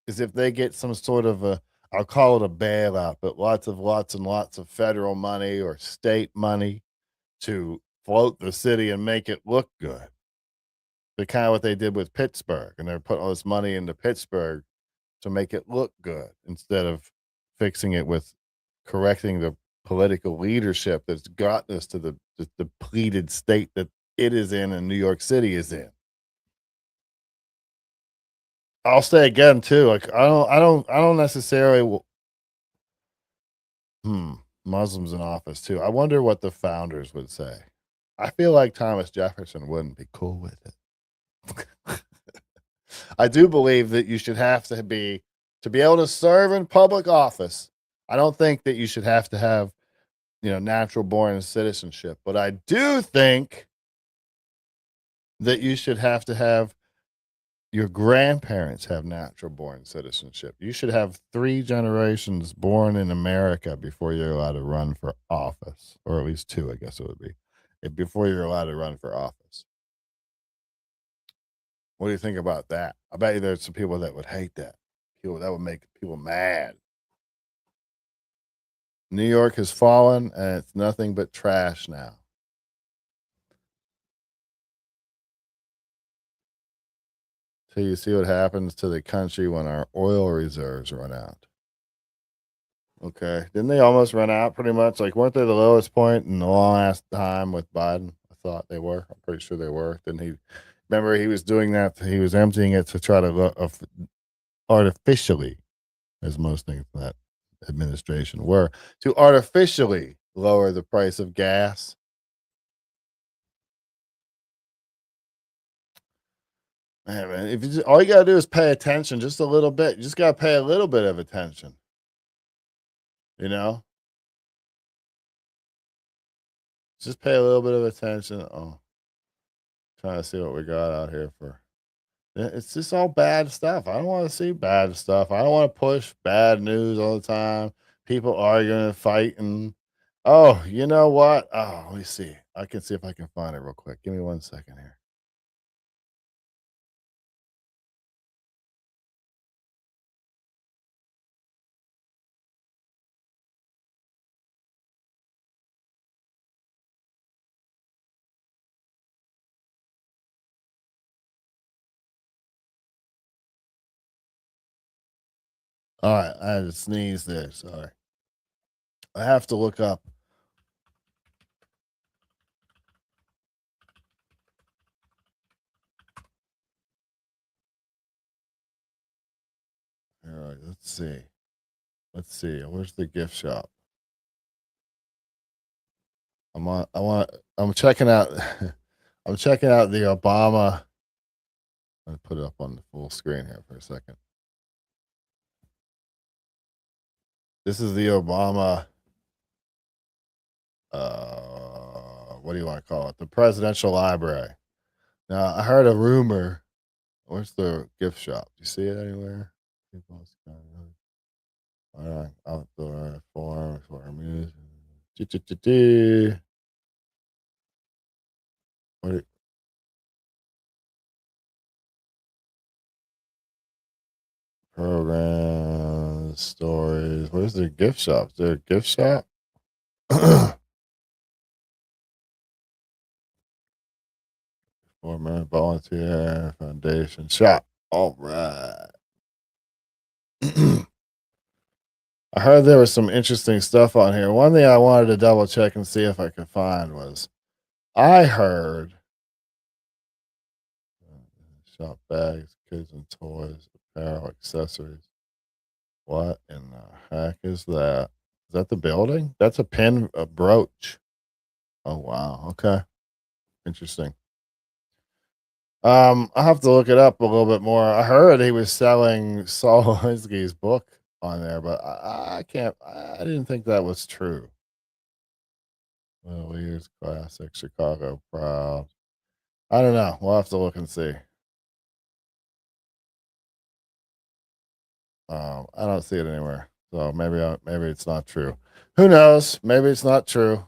is if they get some sort of I'll call it a bailout, but lots and lots of federal money or state money to float the city and make it look good. The kind of what they did with Pittsburgh, and they're putting all this money into Pittsburgh to make it look good instead of fixing it with correcting the political leadership that's gotten us to the depleted state that it is in and New York City is in. I'll say again too, like I don't necessarily Muslims in office too. I wonder what the founders would say. I feel like Thomas Jefferson wouldn't be cool with it. I do believe that you should have to be able to serve in public office. I don't think that you should have to have, natural born citizenship, but I do think that you should have to have your grandparents have natural born citizenship. You should have 3 generations born in America before you're allowed to run for office, or at least 2, I guess it would be, before you're allowed to run for office. What do you think about that? I bet you there's some people that would hate that. That would make people mad. New York has fallen, and it's nothing but trash now. So you see what happens to the country when our oil reserves run out. Okay. Didn't they almost run out pretty much? Like, weren't they the lowest point in a long ass time with Biden? I thought they were. I'm pretty sure they were. Didn't he? Remember, he was doing that. He was emptying it to try to artificially, as most things in that administration were, to artificially lower the price of gas. Man, if all you gotta do is pay attention just a little bit. You just gotta pay a little bit of attention. Just pay a little bit of attention. Oh, trying to see what we got out here for It's just all bad stuff. I don't want to see bad stuff. I don't want to push bad news all the time. People arguing and fighting. Oh, you know what? Oh, let me see. I can see if I can find it real quick. Give me 1 second here. All right, I had to sneeze there. Sorry. I have to look up. All right, let's see. Let's see. Where's the gift shop? I'm checking out I'm checking out the Obama. Let me put it up on the full screen here for a second. This is the Obama what do you want to call it? The presidential library. Now, I heard a rumor. Where's the gift shop? Do you see it anywhere? All right, outdoor form for music. What? Programs, stories. Where's the gift shop? Is there a gift shop? Former volunteer foundation shop. All right. I heard there was some interesting stuff on here. One thing I wanted to double check and see if I could find was I heard shop bags, kids and toys, apparel, accessories. What in the heck is that? Is that the building? That's a pin, a brooch. Oh wow. Okay. Interesting. I'll have to look it up a little bit more. I heard he was selling Saul Alinsky's book on there, but I can't. I didn't think that was true. Well, years classic, Chicago proud. I don't know. We'll have to look and see. I don't see it anywhere, so maybe it's not true. Who knows? Maybe it's not true.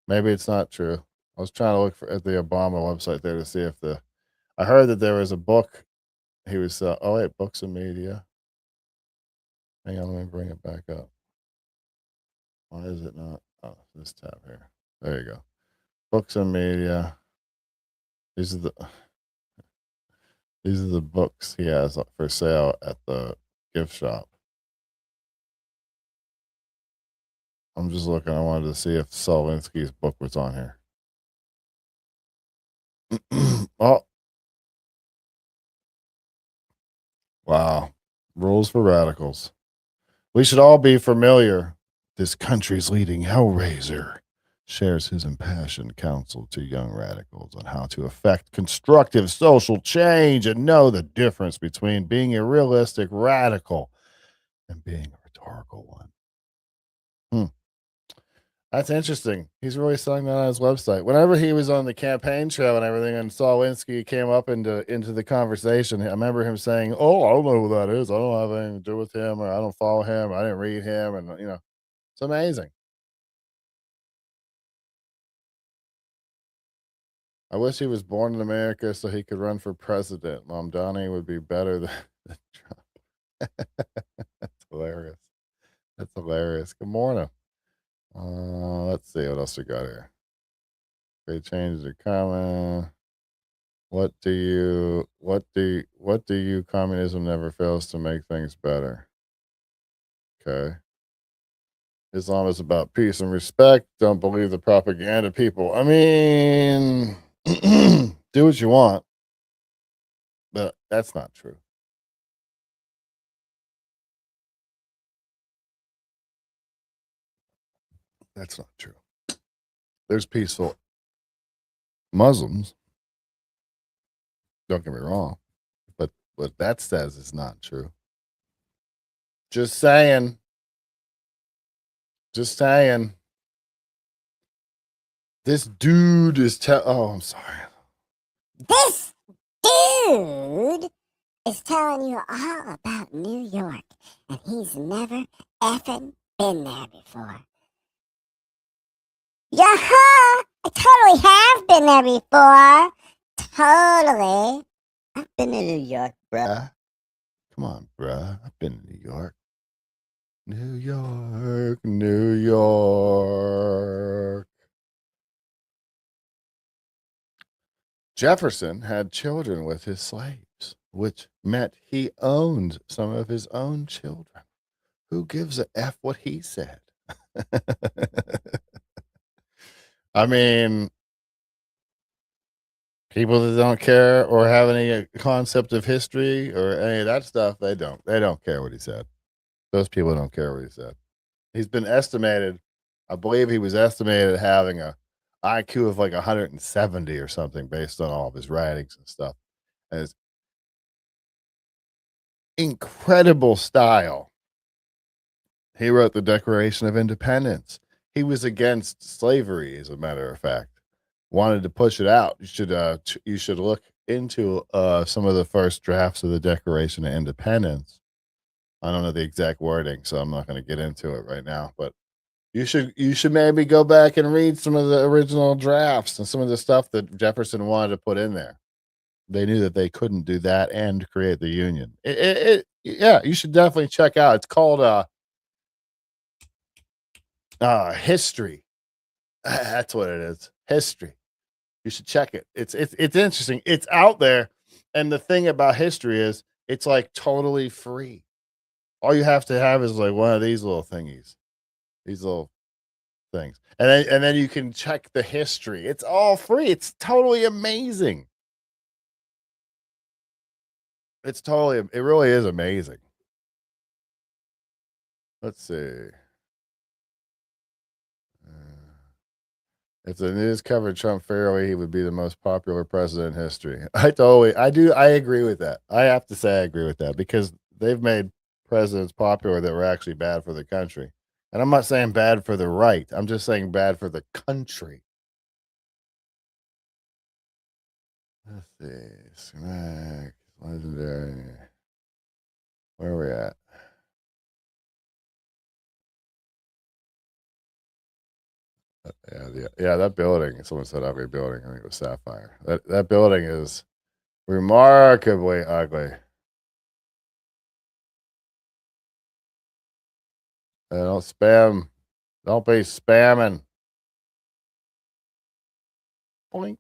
Maybe it's not true. I was trying to look at the Obama website there to see if the. I heard that there was a book he was. Oh wait, books and media. Hang on, let me bring it back up. Why is it not? Oh, this tab here. There you go. Books and media. These are the books he has for sale at the gift shop. I'm just looking. I wanted to see if Solinsky's book was on here. Oh, wow. Rules for radicals. We should all be familiar. This country's leading hellraiser shares his impassioned counsel to young radicals on how to effect constructive social change and know the difference between being a realistic radical and being a rhetorical one. That's interesting. He's really selling that on his website. Whenever he was on the campaign trail and everything, and Saul Alinsky came up into the conversation, I remember him saying, "Oh, I don't know who that is. I don't have anything to do with him, or I don't follow him. Or I didn't read him." And it's amazing. I wish he was born in America so he could run for president. Mom Donnie would be better than Trump. That's hilarious. That's hilarious. Good morning. Let's see what else we got here. They changed the comment. What do you communism never fails to make things better. Okay. Islam is about peace and respect. Don't believe the propaganda people. I mean, do what you want, but that's not true. That's not true. There's peaceful Muslims. Don't get me wrong, but what that says is not true. Just saying. Just saying. This dude is oh, I'm sorry. This dude is telling you all about New York, and he's never effing been there before. Yeah, I totally have been there before. Totally. I've been to New York, bro. Come on, bruh. I've been to New York. New York, New York. Jefferson had children with his slaves, which meant he owned some of his own children. Who gives a F what he said? I mean, people that don't care or have any concept of history or any of that stuff, they don't care what he said. Those people don't care what he said. He's been estimated, I believe he was estimated having a IQ of like 170 or something based on all of his writings and stuff. And his incredible style. He wrote the Declaration of Independence. He was against slavery, as a matter of fact. Wanted to push it out. You should look into some of the first drafts of the Declaration of Independence. I don't know the exact wording, so I'm not going to get into it right now. But you should maybe go back and read some of the original drafts and some of the stuff that Jefferson wanted to put in there. They knew that they couldn't do that and create the Union. Yeah, you should definitely check out. It's called history. That's what it is. History. You should check it. It's interesting. It's out there. And the thing about history is it's like totally free. All you have to have is like one of these little thingies. These little things. And then you can check the history. It's all free. It's totally amazing. It really is amazing. Let's see. If the news covered Trump fairly, he would be the most popular president in history. I agree with that. I have to say I agree with that because they've made presidents popular that were actually bad for the country. And I'm not saying bad for the right. I'm just saying bad for the country. Let's see. Smack. Legendary. Where are we at? Yeah, that building. Someone said ugly building. I think it was Sapphire. That building is remarkably ugly. Don't spam. Don't be spamming. Boink.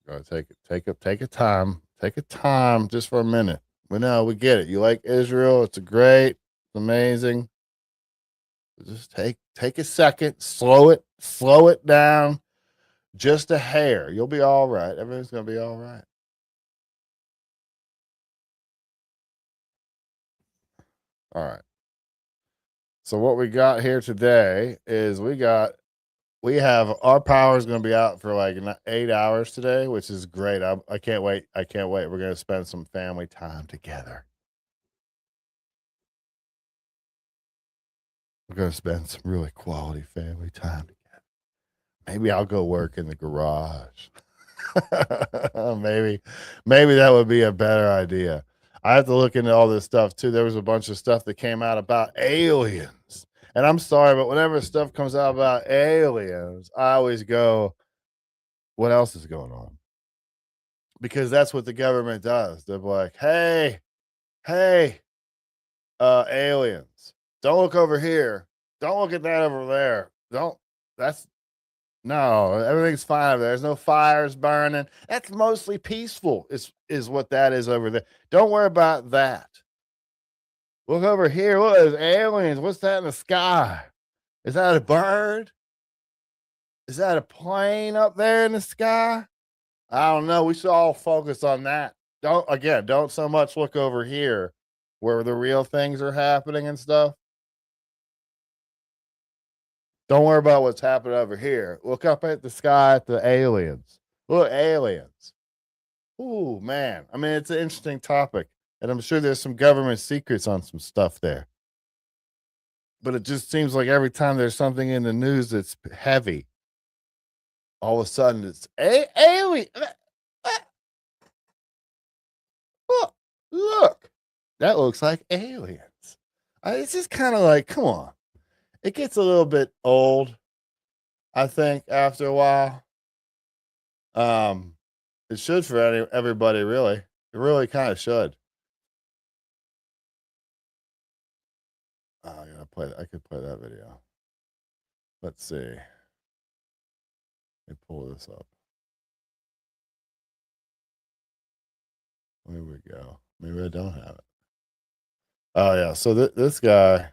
Gotta take a time. Take a time just for a minute. We get it. You like Israel. It's great. It's amazing. Just take a second. Slow it down. Just a hair. You'll be all right. Everything's gonna be all right. All right. So what we got here today is we have our power is going to be out for like 8 hours today, which is great. I can't wait. We're going to spend some family time together. We're going to spend some really quality family time together. Maybe I'll go work in the garage. maybe that would be a better idea. I have to look into all this stuff too. There was a bunch of stuff that came out about aliens. And I'm sorry, but whenever stuff comes out about aliens, I always go, what else is going on? Because that's what the government does. They're like, hey, aliens, don't look over here. Don't look at that over there. No, everything's fine over there. There's no fires burning. That's mostly peaceful is what that is over there. Don't worry about that. Look over here. Look, there's aliens. What's that in the sky? Is that a bird? Is that a plane up there in the sky? I don't know. We should all focus on that. Don't so much look over here where the real things are happening and stuff. Don't worry about what's happening over here. Look up at the sky at the aliens. Look, aliens. Ooh, man. I mean, it's an interesting topic. And I'm sure there's some government secrets on some stuff there. But it just seems like every time there's something in the news that's heavy, all of a sudden it's alien. Look, that looks like aliens. It's just kind of like, come on. It gets a little bit old, I think, after a while. It should for everybody, really. It really kind of should. Oh, I could play that video. Let's see. Let me pull this up. There we go. Maybe I don't have it. Oh yeah. So this guy,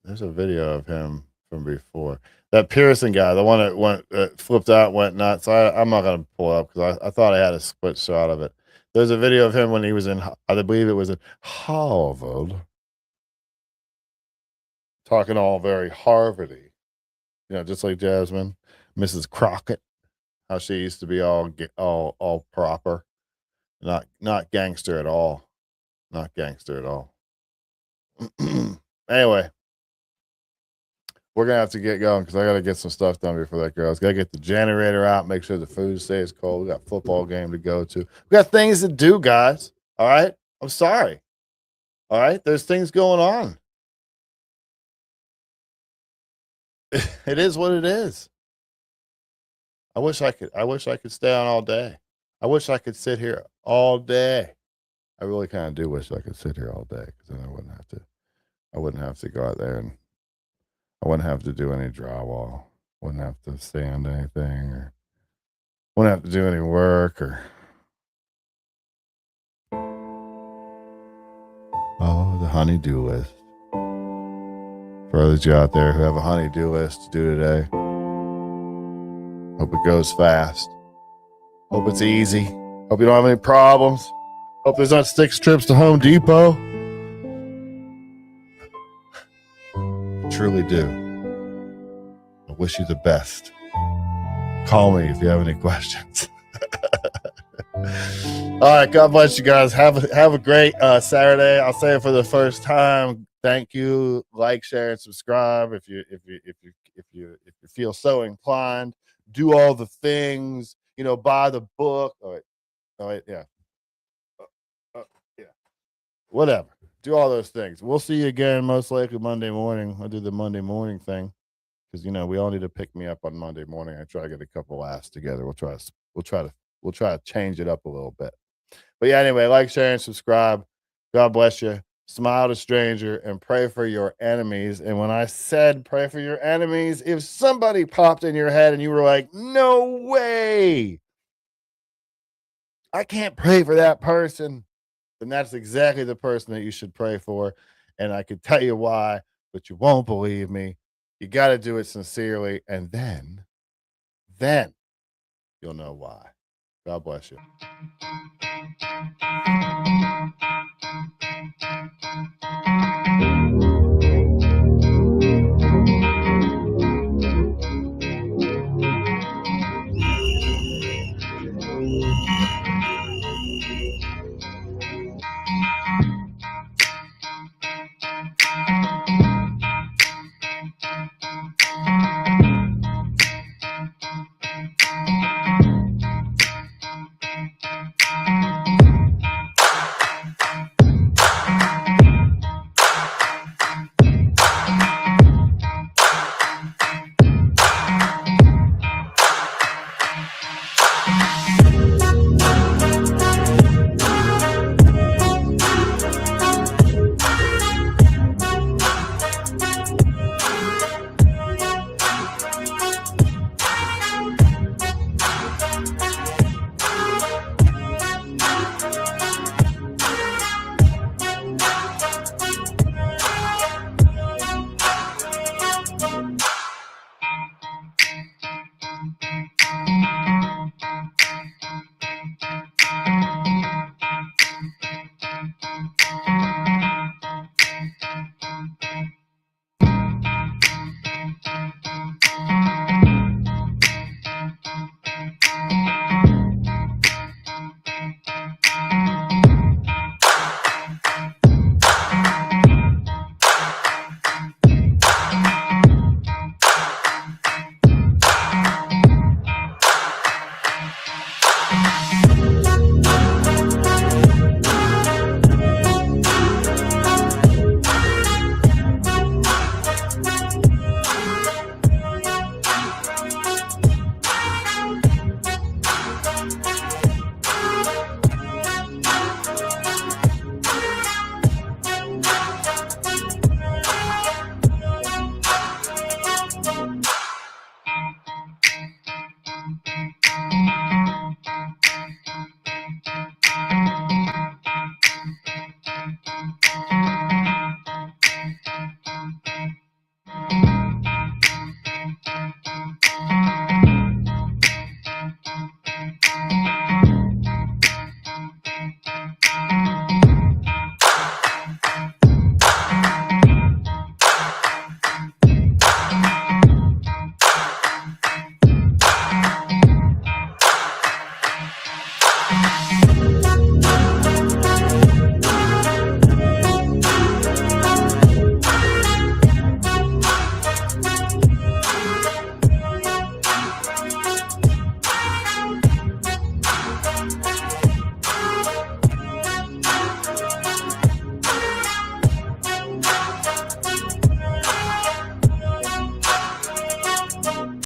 there's a video of him from before. That Pearson guy, the one that flipped out, went nuts. I'm not gonna pull it up because I thought I had a split shot of it. There's a video of him when he was in, I believe it was in Harvard, talking all very Harvardy, just like Jasmine, Mrs. Crockett, how she used to be all proper, not gangster at all, not gangster at all. Anyway, we're gonna have to get going because I gotta get some stuff done before that goes. Gotta get the generator out, make sure the food stays cold. We got a football game to go to. We got things to do, guys. All right. I'm sorry. All right. There's things going on. It is what it is. I wish I could stay on all day. I wish I could sit here all day. I really kind of do wish I could sit here all day because then I wouldn't have to go out there and I wouldn't have to do any drywall. Wouldn't have to sand anything or wouldn't have to do any work or. Oh, the honey-do list. For others of you out there who have a honey-do list to do today, hope it goes fast. Hope it's easy. Hope you don't have any problems. Hope there's not 6 trips to Home Depot. I truly do. I wish you the best. Call me if you have any questions. All right, God bless you guys. Have a great Saturday. I'll say it for the first time. Thank you. Like, share, and subscribe if you feel so inclined. Do all the things. Buy the book. All right, yeah. Yeah. Whatever. Do all those things. We'll see you again most likely Monday morning. I'll do the Monday morning thing because we all need to pick me up on Monday morning. I try to get a couple laughs together. We'll try to change it up a little bit. But yeah, anyway, like, share, and subscribe. God bless you. Smile to stranger and pray for your enemies. And when I said pray for your enemies, if somebody popped in your head and you were like, no way, I can't pray for that person, then that's exactly the person that you should pray for. And I could tell you why, but you won't believe me. You got to do it sincerely. And then you'll know why. God bless you.